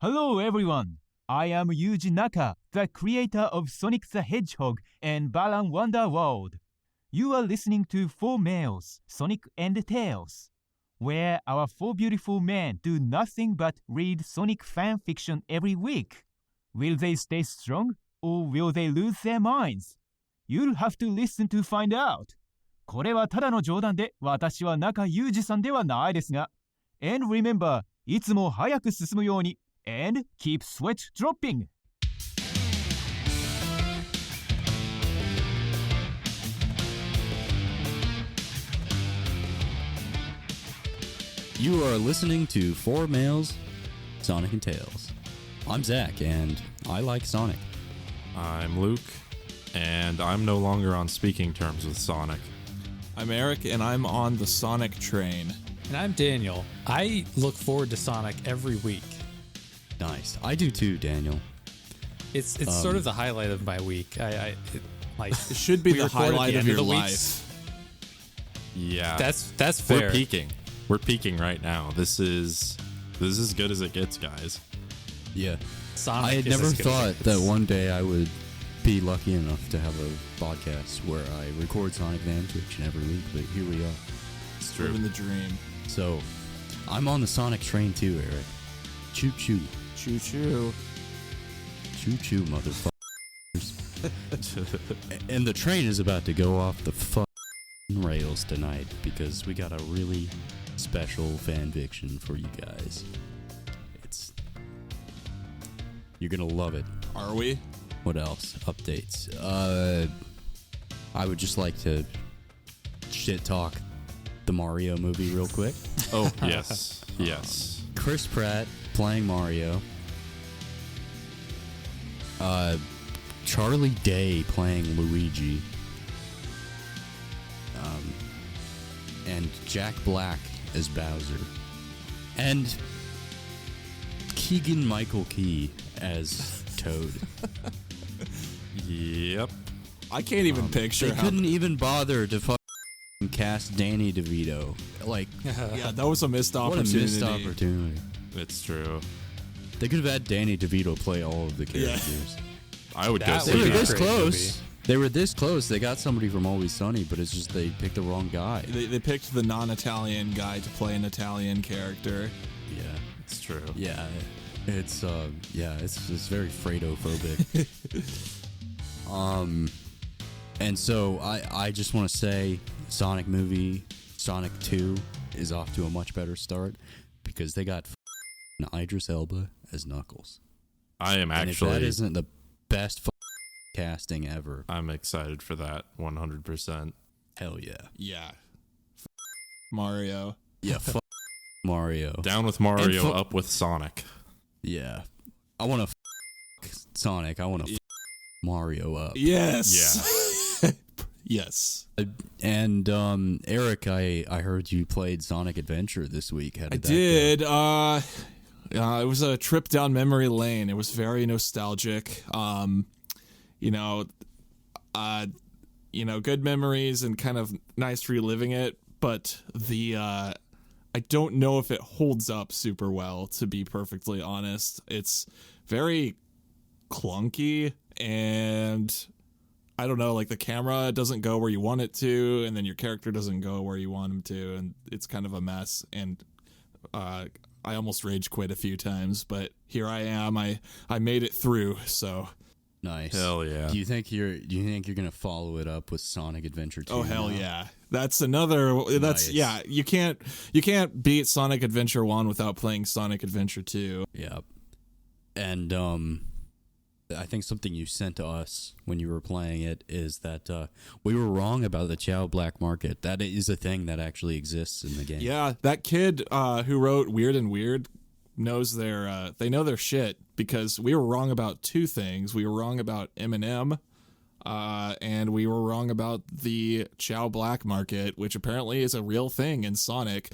Hello everyone, I am Yuji Naka, the creator of Sonic the Hedgehog and Balan Wonder World. You are listening to 4 Males, Sonic and Tails, where our 4 beautiful men do nothing but read Sonic fan fiction every week. Will they stay strong, or will they lose their minds? You'll have to listen to find out. これはただの冗談で、私は中裕二さんではないですが。And remember, いつも早く進むように。And keep sweat dropping. You are listening to 4 Males, Sonic and Tails. I'm Zach, and I like Sonic. I'm Luke, and I'm no longer on speaking terms with Sonic. I'm Eric, and I'm on the Sonic train. And I'm Daniel. I look forward to Sonic every week. Nice. I do too, Daniel. It's sort of the highlight of my week. It It should be the highlight of your life. Weeks. Yeah. That's fair. We're peaking right now. This is as good as it gets, guys. Yeah. Sonic I had never thought that one day I would be lucky enough to have a podcast where I record Sonic fan fiction every week, but here we are. It's true. Living the dream. So, I'm on the Sonic train too, Eric. Choo choo. Choo choo. Choo choo, motherfuckers. And the train is about to go off the rails tonight because we got a really special fan fiction for you guys. You're gonna love it. Are we? What else? Updates. I would just like to shit talk the Mario movie real quick. Oh, yes. Yes. Chris Pratt playing Mario. Charlie Day playing Luigi. And Jack Black as Bowser. And Keegan-Michael Key as Toad. Yep. I can't even picture They how... couldn't even bother to cast Danny DeVito. Like, Yeah, that was a missed what a opportunity. missed opportunity. It's true. They could have had Danny DeVito play all of the characters. I would That go They would see were be that. this a great close. They were this close. They got somebody from Always Sunny, but it's just they picked the wrong guy. They picked the non-Italian guy to play an Italian character. Yeah. It's true. Yeah. It's it's very Fredo-phobic. And so I just want to say Sonic movie Sonic 2 is off to a much better start because they got Idris Elba as Knuckles. I am And if that actually. isn't the best casting ever, I'm excited for that 100%. hell yeah. Yeah. Mario. Yeah, Mario. Down with Mario, And up with Sonic. Yeah. I want to Sonic. I want to Mario up. Yes. Yeah. Yes. And Eric, I heard you played Sonic Adventure this week. How I did that did. It was a trip down memory lane. It was very nostalgic. Good memories and kind of nice reliving it. But I don't know if it holds up super well, to be perfectly honest. It's very clunky, and I don't know, like the camera doesn't go where you want it to, and then your character doesn't go where you want him to, and it's kind of a mess. And I almost rage quit a few times, but here I am. I made it through, so Nice. Hell yeah. Do you think you're gonna follow it up with Sonic Adventure 2? oh hell now? yeah. That's another Nice. yeah, you can't beat Sonic Adventure 1 without playing Sonic Adventure 2. Yeah. And I think something you sent to us when you were playing it is that we were wrong about the Chow Black Market. That is a thing that actually exists in the game. Yeah, that kid who wrote Weird and Weird knows they know their shit, because we were wrong about 2 things. We were wrong about Eminem, and we were wrong about the Chow Black Market, which apparently is a real thing in Sonic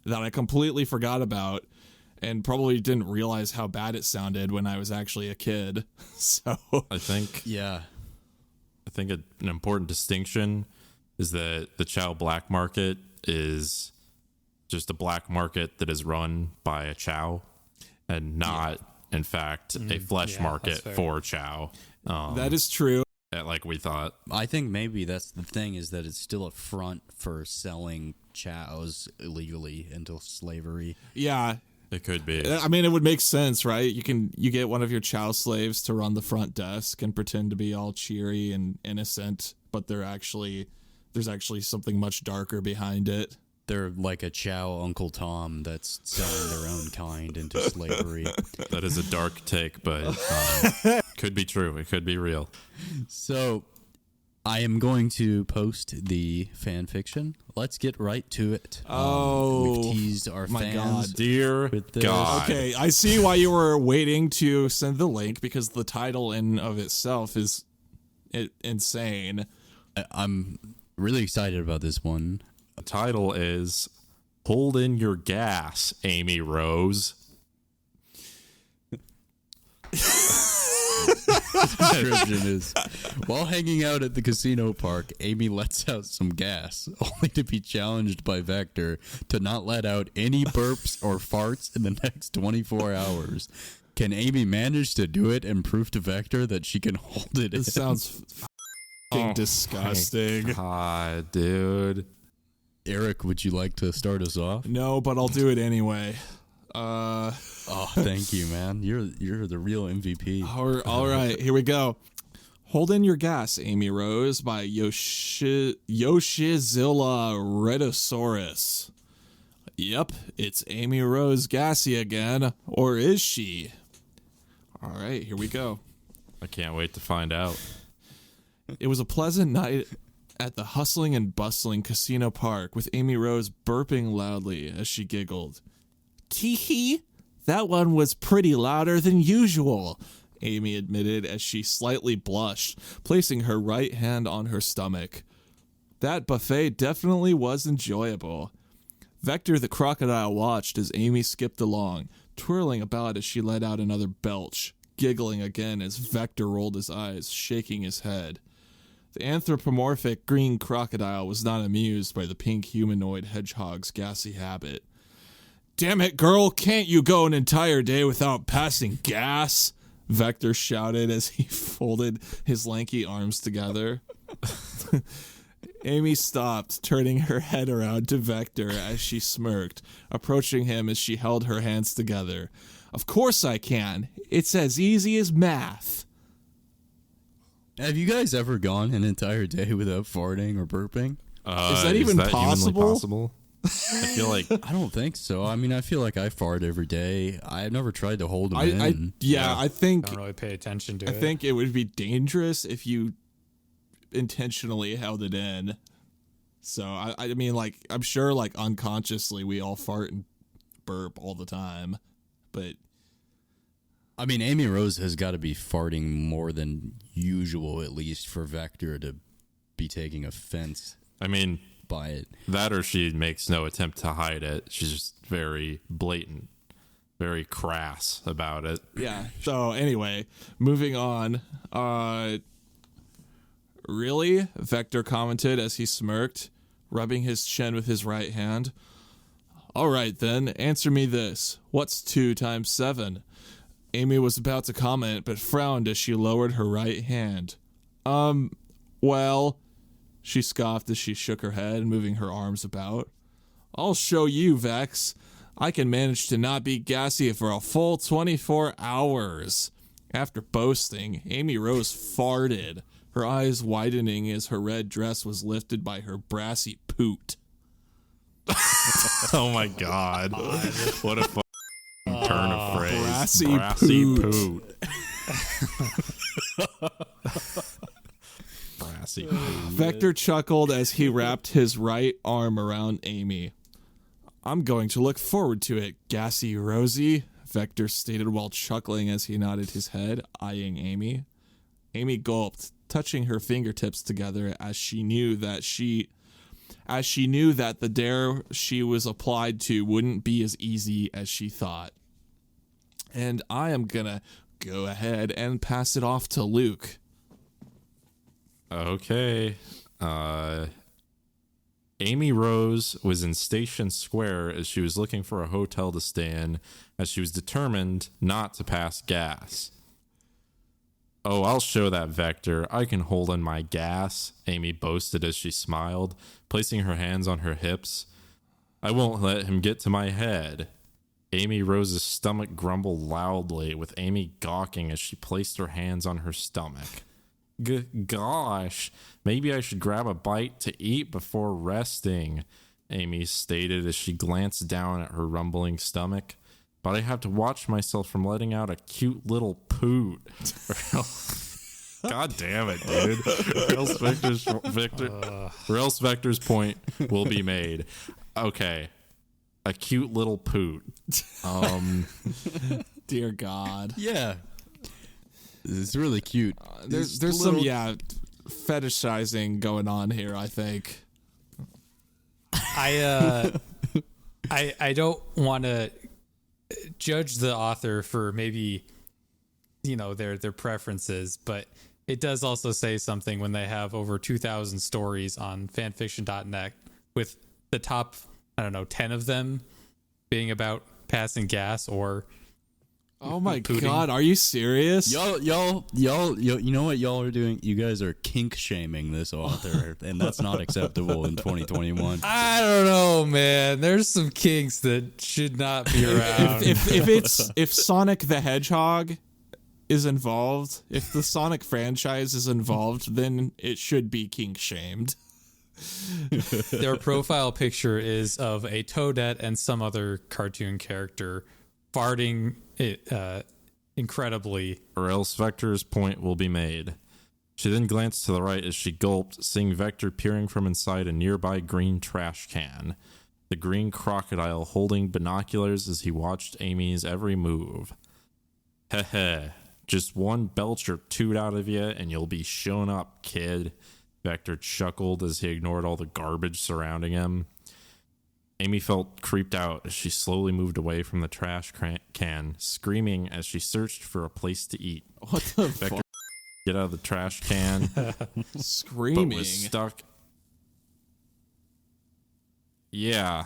that I completely forgot about and probably didn't realize how bad it sounded when I was actually a kid. So I think an important distinction is that the Chow Black Market is just a black market that is run by a Chow and not in fact, a flesh market for Chow. That is true. Like we thought. I think maybe that's the thing, is that it's still a front for selling chows illegally into slavery. Yeah. It could be. I mean, it would make sense, right? You get one of your chow slaves to run the front desk and pretend to be all cheery and innocent, but there's actually something much darker behind it. They're like a chow Uncle Tom that's selling their own kind into slavery. That is a dark take, but could be true. It could be real. So I am going to post the fan fiction. Let's get right to it. Oh, we've teased our my fans. God. Dear God. Okay, I see why you were waiting to send the link, because the title in of itself is insane. I'm really excited about this one. The title is Hold in Your Gas, Amy Rose. Description is, while hanging out at the casino park, Amy lets out some gas, only to be challenged by Vector to not let out any burps or farts in the next 24 hours. Can Amy manage to do it and prove to Vector that she can hold it in? This sounds fucking disgusting. God, dude. Eric, would you like to start us off? No, but I'll do it anyway. Oh, thank you, man. You're the real MVP. All right, here we go. Hold in Your Gas, Amy Rose by Yoshizilla Rhedosaurus. Yep, it's Amy Rose Gassy again. Or is she? All right, here we go. I can't wait to find out. It was a pleasant night at the hustling and bustling casino park, with Amy Rose burping loudly as she giggled. Tee-hee, that one was pretty louder than usual, Amy admitted as she slightly blushed, placing her right hand on her stomach. That buffet definitely was enjoyable. Vector the crocodile watched as Amy skipped along, twirling about as she let out another belch, giggling again as Vector rolled his eyes, shaking his head. The anthropomorphic green crocodile was not amused by the pink humanoid hedgehog's gassy habit. Damn it, girl, can't you go an entire day without passing gas? Vector shouted as he folded his lanky arms together. Amy stopped, turning her head around to Vector as she smirked, approaching him as she held her hands together. Of course I can. It's as easy as math. Have you guys ever gone an entire day without farting or burping? Is that even possible? I feel like I don't think so. I mean, I feel like I fart every day. I've never tried to hold them in. I think Don't really pay attention to I it. think it would be dangerous if you intentionally held it in. So I mean, like, I'm sure, like, unconsciously we all fart and burp all the time, but I mean, Amy Rose has got to be farting more than usual, at least, for Vector to be taking offense I mean, by it. that or she makes no attempt to hide it. She's just very blatant, very crass about it. yeah. So anyway, moving on. Really? Vector commented as he smirked, rubbing his chin with his right hand. All right, then, answer me this. What's 2 times 7? Amy was about to comment, but frowned as she lowered her right hand. Well, she scoffed as she shook her head, moving her arms about. I'll show you, Vex. I can manage to not be gassy for a full 24 hours. After boasting, Amy Rose farted, her eyes widening as her red dress was lifted by her brassy poot. Oh my God. What a turn of phrase. Brassy poot. Brassy poot. Vector chuckled as he wrapped his right arm around Amy. I'm going to look forward to it, Gassy Rosie, Vector stated while chuckling as he nodded his head, eyeing Amy. Amy gulped, touching her fingertips together as she knew that the dare she was applied to wouldn't be as easy as she thought. And I am gonna go ahead and pass it off to Luke. Okay. Amy Rose was in Station Square as she was looking for a hotel to stay in, as she was determined not to pass gas. Oh, I'll show that Vector. I can hold in my gas, Amy boasted as she smiled, placing her hands on her hips. I won't let him get to my head. Amy Rose's stomach grumbled loudly, with Amy gawking as she placed her hands on her stomach. Gosh, maybe I should grab a bite to eat before resting, Amy stated as she glanced down at her rumbling stomach. But I have to watch myself from letting out a cute little poot. God damn it, dude. Or else Vector's point will be made. Okay. A cute little poot. Dear God. Yeah. It's really cute. There's some fetishizing going on here, I think. I don't want to judge the author for maybe, their preferences, but it does also say something when they have over 2,000 stories on fanfiction.net with the top, 10 of them being about passing gas or oh my pooting. God, are you serious? Y'all, you know what y'all are doing? You guys are kink shaming this author, and that's not acceptable in 2021. I don't know, man. There's some kinks that should not be around. if Sonic the Hedgehog is involved, if the Sonic franchise is involved, then it should be kink shamed. Their profile picture is of a Toadette and some other cartoon character farting incredibly. Or else Vector's point will be made. She then glanced to the right as she gulped, seeing Vector peering from inside a nearby green trash can. The green crocodile holding binoculars as he watched Amy's every move. Heh, just one belch or toot out of you and you'll be shown up, kid. Vector chuckled as he ignored all the garbage surrounding him. Amy felt creeped out as she slowly moved away from the trash can, screaming as she searched for a place to eat. What the Vector fuck? Get out of the trash can, Screaming. but was stuck. Yeah.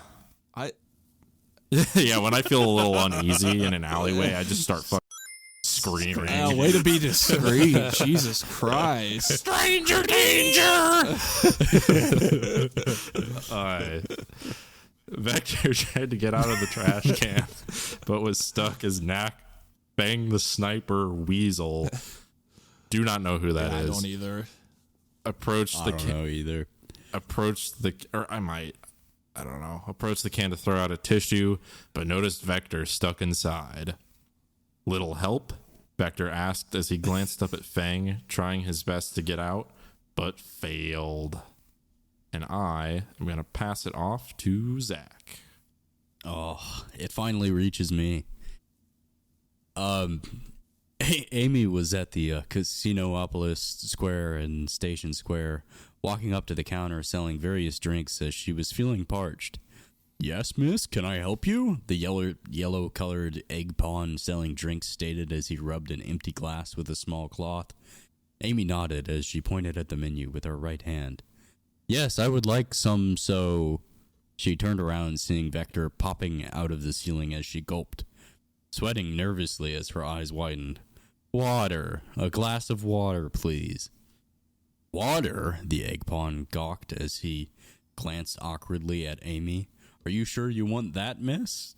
Yeah, when I feel a little uneasy in an alleyway, I just start screaming. Way to be discreet. Jesus Christ. Stranger danger! Vector tried to get out of the trash can, but was stuck as Knack Bang the Sniper Weasel. Do not know who that is. I don't either. Approached I the don't know either. Approached the can to throw out a tissue, but noticed Vector stuck inside. Little help? Vector asked as he glanced up at Fang, trying his best to get out, but failed. And I am going to pass it off to Zach. Oh, it finally reaches me. Amy was at the Casinopolis Square and Station Square, walking up to the counter selling various drinks as she was feeling parched. Yes, miss, can I help you? The yellow-colored egg pawn selling drinks stated as he rubbed an empty glass with a small cloth. Amy nodded as she pointed at the menu with her right hand. Yes, I would like some, so... She turned around, seeing Vector popping out of the ceiling as she gulped, sweating nervously as her eyes widened. Water. A glass of water, please. Water? The egg pawn gawked as he glanced awkwardly at Amy. Are you sure you want that, miss?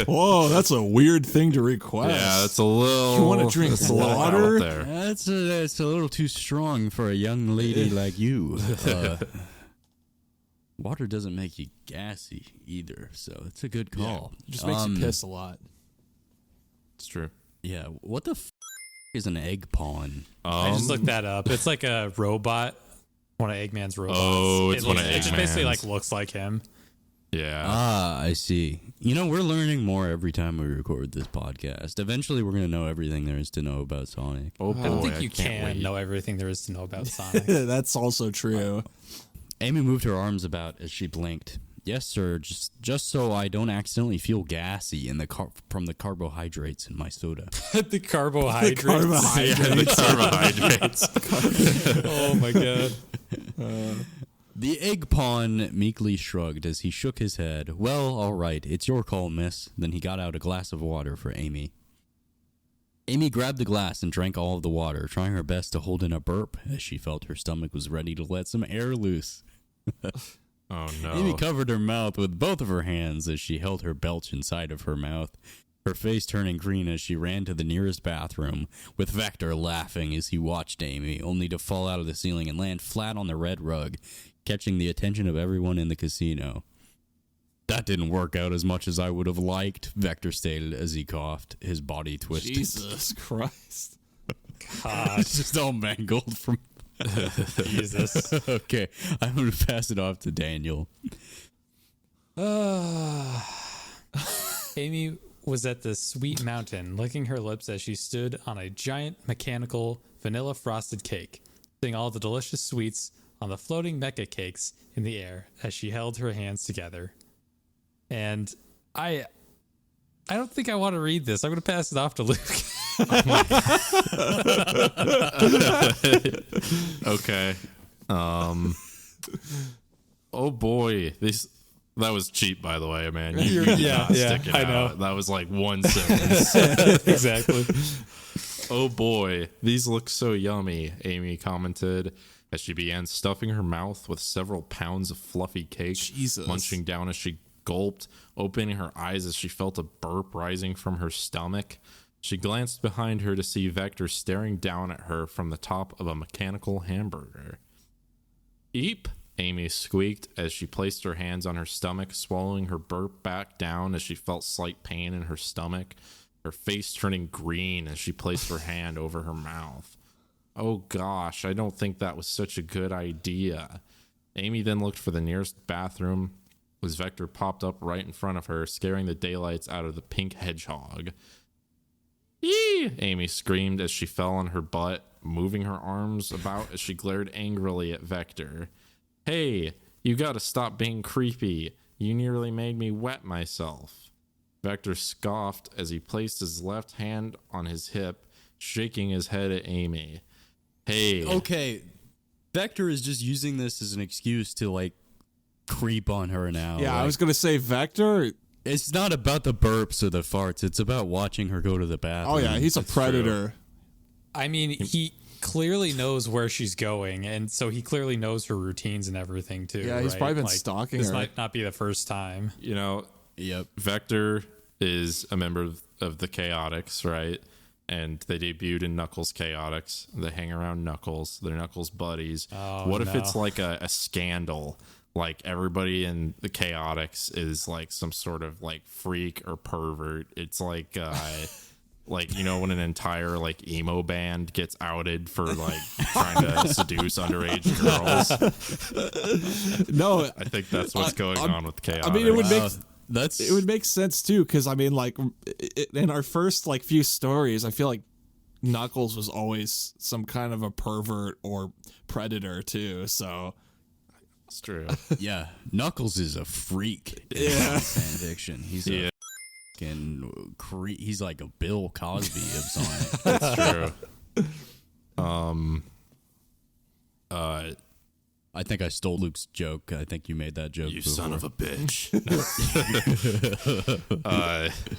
Whoa, that's a weird thing to request. Yeah, that's a little... You want to drink water? That's a little too strong for a young lady like you. Water doesn't make you gassy either, so it's a good call. Yeah, it just makes you piss a lot. It's true. Yeah, what the is an egg pawn? I just looked that up. It's like a robot. One of Eggman's robots. Oh, it's one of It just basically Eggman's. looks like him. Yeah. I see. We're learning more every time we record this podcast. Eventually, we're going to know everything there is to know about Sonic. Oh, boy, I don't think you can't can wait. know everything there is to know about Sonic. That's also true. Amy moved her arms about as she blinked. Yes, sir. Just so I don't accidentally feel gassy from the carbohydrates in my soda. The carbohydrates. The carbohydrates. Oh my god. The egg pawn meekly shrugged as he shook his head. Well, all right, it's your call, miss. Then he got out a glass of water for Amy. Amy grabbed the glass and drank all of the water, trying her best to hold in a burp as she felt her stomach was ready to let some air loose. Oh, no. Amy covered her mouth with both of her hands as she held her belch inside of her mouth, her face turning green as she ran to the nearest bathroom, with Vector laughing as he watched Amy, only to fall out of the ceiling and land flat on the red rug, catching the attention of everyone in the casino. That didn't work out as much as I would have liked, Vector stated as he coughed, his body twisted. Jesus Christ. God, It's just all mangled from... Jesus. Okay, I'm going to pass it off to Daniel. Amy was at the sweet mountain, licking her lips as she stood on a giant mechanical vanilla frosted cake, seeing all the delicious sweets on the floating mecha cakes in the air as she held her hands together. And I don't think I want to read this. I'm going to pass it off to Luke. Okay. Oh boy, that was cheap, by the way, man. You did not stick it I out. know. That was like one sentence. Exactly. Oh boy, these look so yummy, Amy commented as she began stuffing her mouth with several pounds of fluffy cake, Jesus. munching down as she gulped, opening her eyes as she felt a burp rising from her stomach. She glanced behind her to see Vector staring down at her from the top of a mechanical hamburger. Eep, Amy squeaked as she placed her hands on her stomach, swallowing her burp back down as she felt slight pain in her stomach, her face turning green as she placed her hand over her mouth. Oh gosh, I don't think that was such a good idea. Amy then looked for the nearest bathroom as Vector popped up right in front of her, scaring the daylights out of the pink hedgehog. Yee! Amy screamed as she fell on her butt, moving her arms about as she glared angrily at Vector. Hey, you gotta stop being creepy. You nearly made me wet myself. Vector scoffed as he placed his left hand on his hip, shaking his head at Amy. Hey. Okay, Vector is just using this as an excuse to, like, creep on her now. Yeah, like, I was going to say Vector. it's not about the burps or the farts. It's about watching her go to the bathroom. Oh, yeah, he's a predator. I mean, he clearly knows where she's going, and so he clearly knows her routines and everything, too. Yeah, he's right? probably been Like, stalking this her. might not be the first time. You know, Yep. Vector is a member of the Chaotix, right? And they debuted in Knuckles Chaotix. They hang around Knuckles. They're Knuckles buddies. Oh, what if no. it's like a scandal? Like everybody in the Chaotix is like some sort of like freak or pervert. It's like like, you know, when an entire like emo band gets outed for like trying to seduce underage girls. No, I think that's what's going on with Chaotix. I mean, it would make That's it would make sense too, because I mean, like in our first like few stories, I feel like Knuckles was always some kind of a pervert or predator too. So it's true. yeah. Knuckles is a freak. Yeah. Fan fiction. He's Yeah. a fucking he's like a Bill Cosby of Sonic. That's true. I think I stole Luke's joke. I think you made that joke. You before. son of a bitch.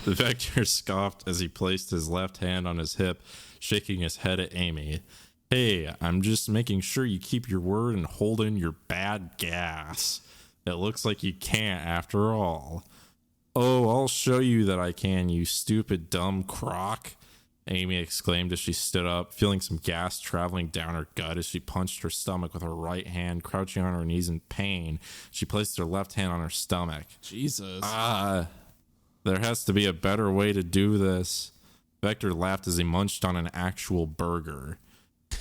The Vector scoffed as he placed his left hand on his hip, shaking his head at Amy. Hey, I'm just making sure you keep your word and hold in your bad gas. It looks like you can't after all. Oh, I'll show you that I can, you stupid dumb crock. Amy exclaimed as she stood up, feeling some gas traveling down her gut as she punched her stomach with her right hand, crouching on her knees in pain. She placed her left hand on her stomach. Jesus. There has to be a better way to do this. Vector laughed as he munched on an actual burger,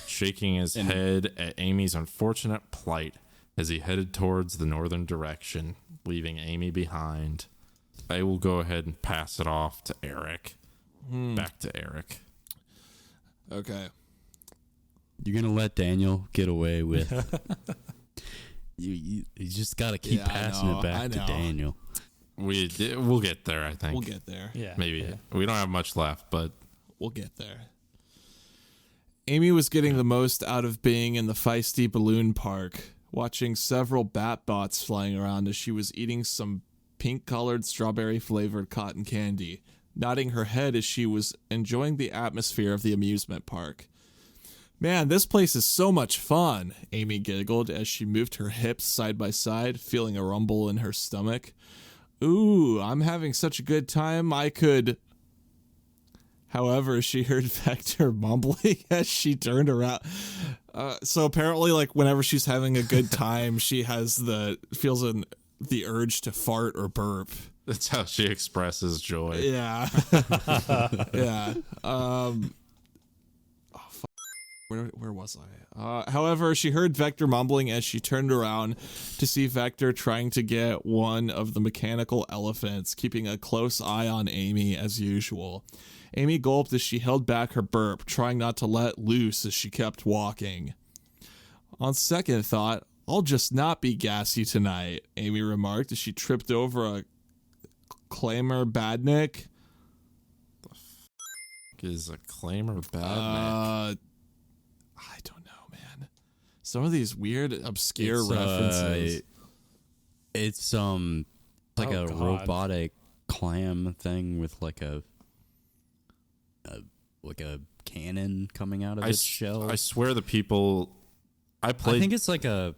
shaking his head at Amy's unfortunate plight as he headed towards the northern direction, leaving Amy behind. I will go ahead and pass it off to Eric. Back to Eric. Okay. You're gonna let Daniel get away with. you just gotta keep Yeah, I passing know, it back I to know. Daniel. We'll get there, I think. We'll get there. Yeah. Maybe. Yeah. We don't have much left, but We'll get there. Amy was getting the most out of being in the feisty balloon park watching several bat bots flying around as she was eating some pink-colored strawberry-flavored cotton candy, nodding her head as she was enjoying the atmosphere of the amusement park. Man, this place is so much fun, Amy giggled as she moved her hips side by side, feeling a rumble in her stomach. Ooh, I'm having such a good time, I could... However, she heard Vector mumbling as she turned around. So apparently, like, whenever she's having a good time, she has feels the urge to fart or burp. That's how she expresses joy. Yeah. Yeah. Where was I? However, she heard Vector mumbling as she turned around to see Vector trying to get one of the mechanical elephants, keeping a close eye on Amy as usual. Amy gulped as she held back her burp, trying not to let loose as she kept walking. On second thought, I'll just not be gassy tonight, Amy remarked as she tripped over a Claimer Badnik. The f*** is a Claimer Badnik? I don't know, man. Some of these weird, obscure references. It's like a robotic clam thing with like a cannon coming out of its shell. I swear the people I think it's like an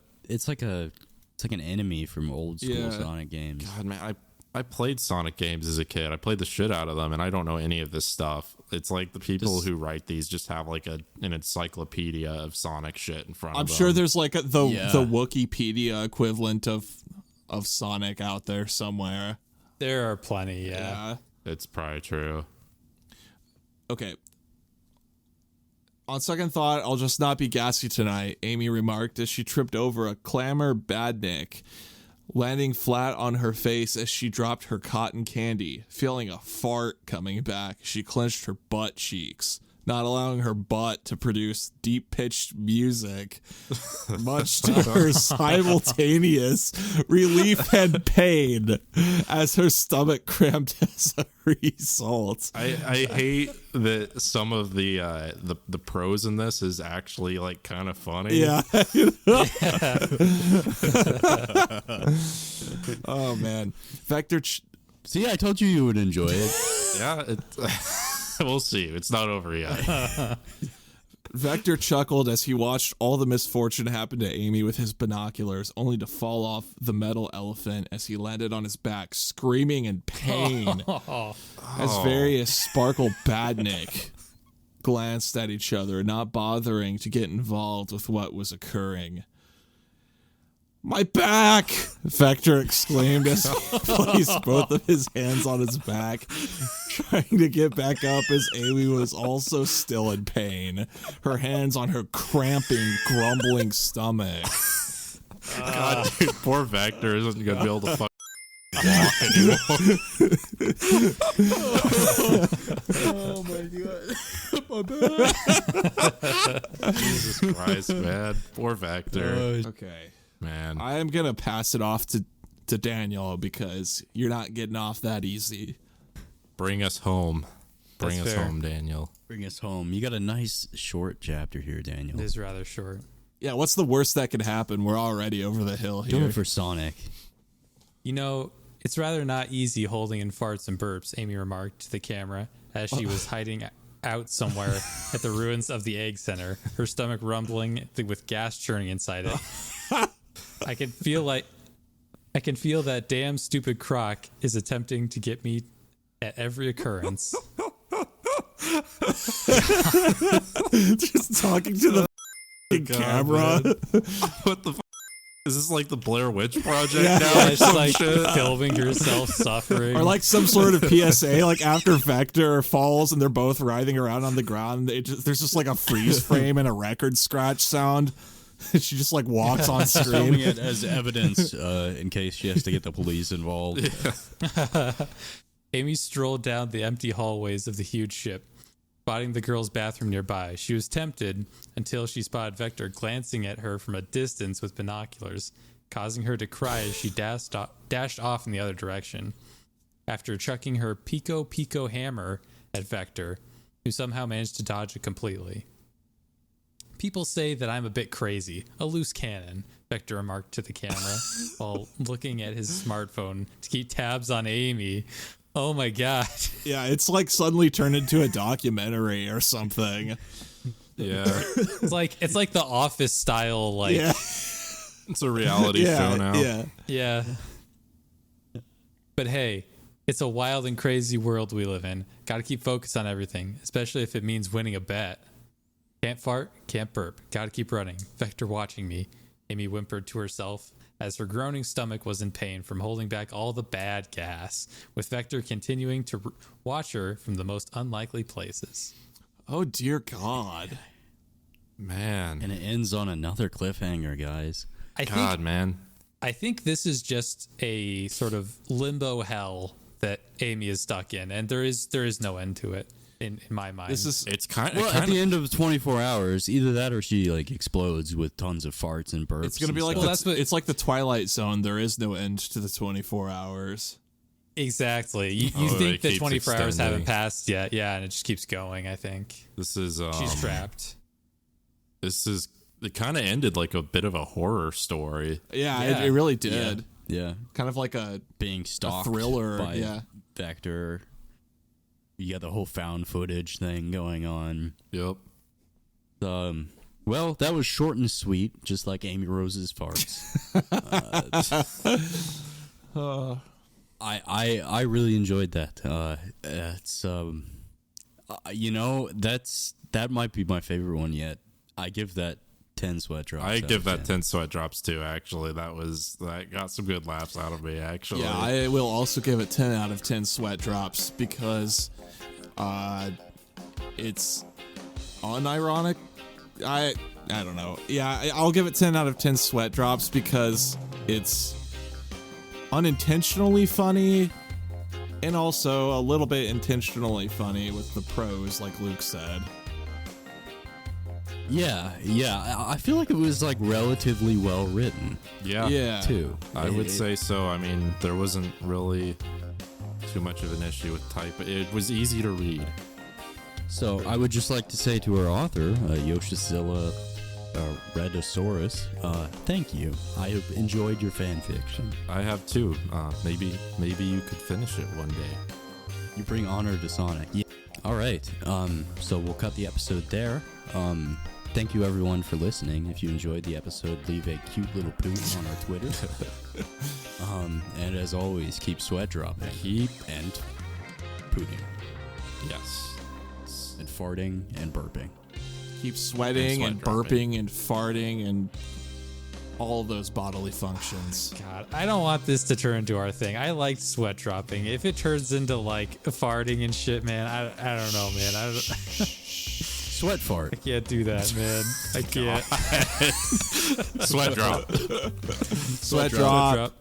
enemy from old school Sonic games. God, man, I played Sonic games as a kid. I played the shit out of them, and I don't know any of this stuff. It's like the people who write these just have like an encyclopedia of Sonic shit in front of them. I'm sure there's like the Wikipedia equivalent of Sonic out there somewhere. There are plenty, yeah. It's probably true. Okay. On second thought, I'll just not be gassy tonight, Amy remarked as she tripped over a Clamor Badnik, landing flat on her face as she dropped her cotton candy, feeling a fart coming back. She clenched her butt cheeks, not allowing her butt to produce deep-pitched music, much to her simultaneous relief and pain as her stomach cramped as a result. I hate that some of the prose in this is actually like kind of funny. Yeah. Oh man, Vector. See, I told you would enjoy it. Yeah, we'll see. It's not over yet. Vector chuckled as he watched all the misfortune happen to Amy with his binoculars, only to fall off the metal elephant as he landed on his back, screaming in pain. As various Sparkle Badnik glanced at each other, not bothering to get involved with what was occurring. My back! Vector exclaimed as he placed both of his hands on his back, trying to get back up as Amy was also still in pain, her hands on her cramping, grumbling stomach. God, dude, poor Vector isn't going to be able to walk anymore. Oh my god. Jesus Christ, man. Poor Vector. Okay. Man. I am going to pass it off to Daniel because you're not getting off that easy. Bring us home. Bring That's us fair. home, Daniel. Bring us home. You got a nice short chapter here, Daniel. It is rather short. Yeah, what's the worst that could happen? We're already over the hill here. Do it for Sonic. You know, it's rather not easy holding in farts and burps, Amy remarked to the camera as she was hiding out somewhere at the ruins of the egg center, her stomach rumbling with gas churning inside it. I can feel that damn stupid croc is attempting to get me at every occurrence. Just talking to the camera. What the f***? Is this like the Blair Witch Project Yeah. now? Yeah, or it's some like shit? filming herself suffering. Or like some sort of PSA, like after Vector falls and they're both writhing around on the ground, there's just like a freeze frame and a record scratch sound. She just like walks on Filming screen. it as evidence in case she has to get the police involved. Amy strolled down the empty hallways of the huge ship, spotting the girls' bathroom nearby. She was tempted until she spotted Vector glancing at her from a distance with binoculars, causing her to cry as she dashed off in the other direction. After chucking her Pico hammer at Vector, who somehow managed to dodge it completely. People say that I'm a bit crazy, a loose cannon, Vector remarked to the camera while looking at his smartphone to keep tabs on Amy. Oh my god. Yeah, it's like suddenly turned into a documentary or something. Yeah. It's like the Office style, like Yeah. It's a reality show now. Yeah. yeah. But hey, it's a wild and crazy world we live in. Got to keep focused on everything, especially if it means winning a bet. Can't fart, can't burp. Got to keep running. Vector watching me. Amy whimpered to herself as her groaning stomach was in pain from holding back all the bad gas, with Vector continuing to watch her from the most unlikely places. Oh, dear God. Man. And it ends on another cliffhanger, guys. I think this is just a sort of limbo hell that Amy is stuck in, and there is no end to it in my mind. It's kind Well, of at the end of 24 hours, either that or she like explodes with tons of farts and burps. It's gonna be like it's like the Twilight Zone. There is no end to the 24 hours. Exactly. You think that keeps 24 hours extending. haven't passed yet? Yeah, and it just keeps going. I think This is she's trapped. It kind of ended like a bit of a horror story. Yeah, Yeah. It really did. Yeah, Kind of like a being stalked thriller, by yeah. Vector. You got the whole found footage thing going on. Yep. Well, that was short and sweet, just like Amy Rose's farts. I really enjoyed that. It's that might be my favorite one yet. I give that 10 sweat drops. I out give of that 10. 10 sweat drops too, actually. That got some good laughs out of me, actually. Yeah, I will also give it 10 out of 10 sweat drops because it's unironic. I don't know. Yeah, I'll give it 10 out of 10 sweat drops because it's unintentionally funny and also a little bit intentionally funny with the prose, like Luke said. Yeah. I feel like it was like relatively well written Yeah. too. I would say so. I mean, there wasn't really too much of an issue with type. It was easy to read. So I would just like to say to our author, Yoshizilla Redosaurus, thank you. I have enjoyed your fan fiction. I have too. Maybe you could finish it one day. You bring honor to Sonic. Yeah. All right. So we'll cut the episode there. Thank you everyone for listening. If you enjoyed the episode, leave a cute little poop on our Twitter. And as always, keep sweat dropping. And pooting. Yes. And farting and burping. Keep sweating And and sweat burping and farting and all of those bodily functions. God, I don't want this to turn into our thing. I liked sweat dropping. If it turns into like farting and shit, man, I don't know, man. Sweat fart. I can't do that, man. I can't. Sweat drop. Sweat drop. Drop.